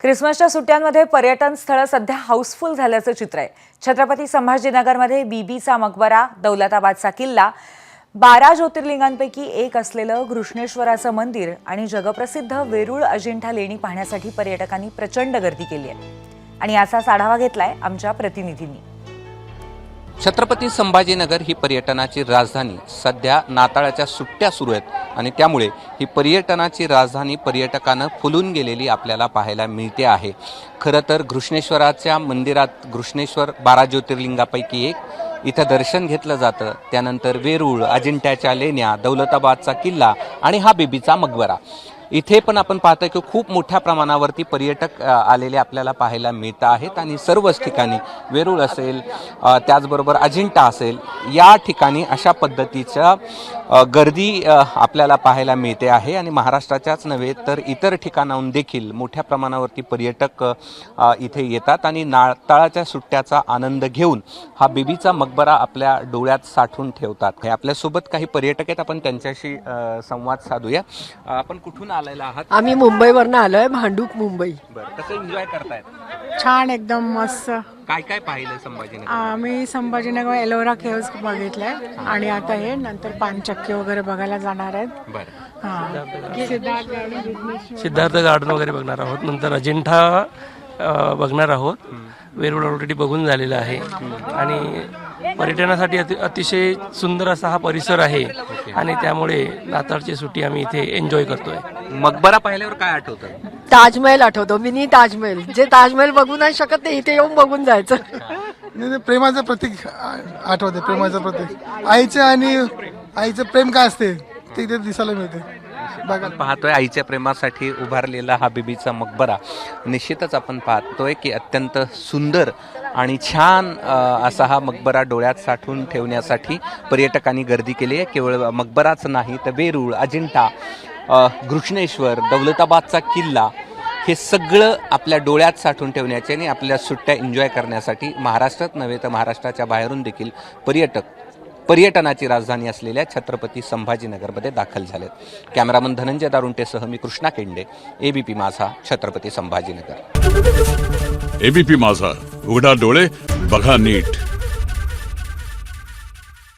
क्रिसमसच्या सुट्ट्यांमध्ये पर्यटन स्थळं सध्या हाऊसफुल झाल्याचं चित्र आहे। छत्रपती संभाजीनगरमध्ये बीबीचा मकबरा, दौलताबादचा किल्ला, 12 ज्योतिर्लिंगांपैकी एक असलेलं घृष्णेश्वराचं मंदिर आणि जगप्रसिद्ध वेरूळ अजिंठा लेणी पाहण्यासाठी पर्यटकांनी प्रचंड गर्दी केली आहे। आणि याचाच आढावा घेतलाय आमच्या प्रतिनिधींनी। छत्रपती संभाजीनगर ही पर्यटनाची राजधानी। सध्या नाताळाच्या सुट्ट्या सुरू आहेत आणि त्यामुळे ही पर्यटनाची राजधानी पर्यटकांना फुलून गेलेली आपल्याला पाहायला मिळते आहे। खरं तर घृष्णेश्वराच्या मंदिरात घृष्णेश्वर 12 ज्योतिर्लिंगापैकी एक इथं दर्शन घेतलं जातं। त्यानंतर वेरूळ, अजिंठ्याच्या लेण्या, दौलताबादचा किल्ला आणि हा बीबीचा मकबरा। इथे पण आपण पाहतोय की खूप मोठ्या प्रमाणावरती पर्यटक आलेले आपल्याला पाहायला मिळत आहेत आणि सर्वच ठिकाणी वेरूळ असेल, त्याचबरोबर अजिंठा असेल, या ठिकाणी अशा पद्धतीच्या गर्दी आपल्याला पाहायला मिळते आहे। आणि महाराष्ट्राच्याच नव्हे तर इतर ठिकाणाहून देखील मोठ्या प्रमाणावरती पर्यटक इथे येतात आणि नाताळाच्या सुट्ट्याचा आनंद घेऊन हा बीबीचा मकबरा आपल्या डोळ्यात साठवून ठेवतात। आपल्यासोबत काही पर्यटक आहेत, आपण त्यांच्याशी संवाद साधूया। आपण कुठून आलेला आहात? आम्ही मुंबईवरून आलोय, भांडूप मुंबई। बरं, कसं एन्जॉय करतायत? छान, एकदम मस्त। काय काय पाहिलं संभाजीनगर? आम्ही संभाजीनगर एलोरा केव्स बघितलंय आणि आता हे नंतर पानचक्की वगैरे बघायला जाणार आहेत। बरं, सिद्धार्थ गार्डन वगैरे बघणार आहोत, नंतर अजिंठा बघणार आहोत। वेरूळ ऑलरेडी बघून झालेला आहे आणि पर्यटनासाठी अतिशय सुंदर असा हा परिसर आहे आणि त्यामुळे नाताळची सुट्टी आम्ही इथे एन्जॉय करतोय। मकबरा पाहिल्यावर काय आठवतं? ताजमहल आठवतो, मिनी ताजमहल। जे ताजमहल बघू नाही शकत ते इथे येऊन बघून जायचं। नाही, प्रेमाचं प्रतीक आठवते, प्रेमाचं प्रतीक। आईचं प्रेम काय असते ते इथे दिसायला मिळते। आपण पाहतोय आईच्या प्रेमासाठी उभारलेला हा बीबीचा मकबरा। निश्चितच आपण पाहतोय की अत्यंत सुंदर आणि छान असा हा मकबरा डोळ्यात साठवून ठेवण्यासाठी पर्यटकांनी गर्दी केली आहे। केवळ मकबराच नाही तर वेरूळ, अजिंठा, घृष्णेश्वर, दौलताबादचा किल्ला हे सगळं आपल्या डोळ्यात साठवून ठेवण्याचे आणि आपल्या सुट्ट्या एन्जॉय करण्यासाठी महाराष्ट्रात नव्हे तर महाराष्ट्राच्या बाहेरून देखील पर्यटनाची राजधानी असलेल्या छत्रपती संभाजीनगरमध्ये दाखल झालेत। कॅमेरामन धनंजय दारुंटेसह मी कृष्णा केंडे, एबीपी माझा, छत्रपती संभाजीनगर। एबीपी माझा, उघडा डोळे बघा नीट।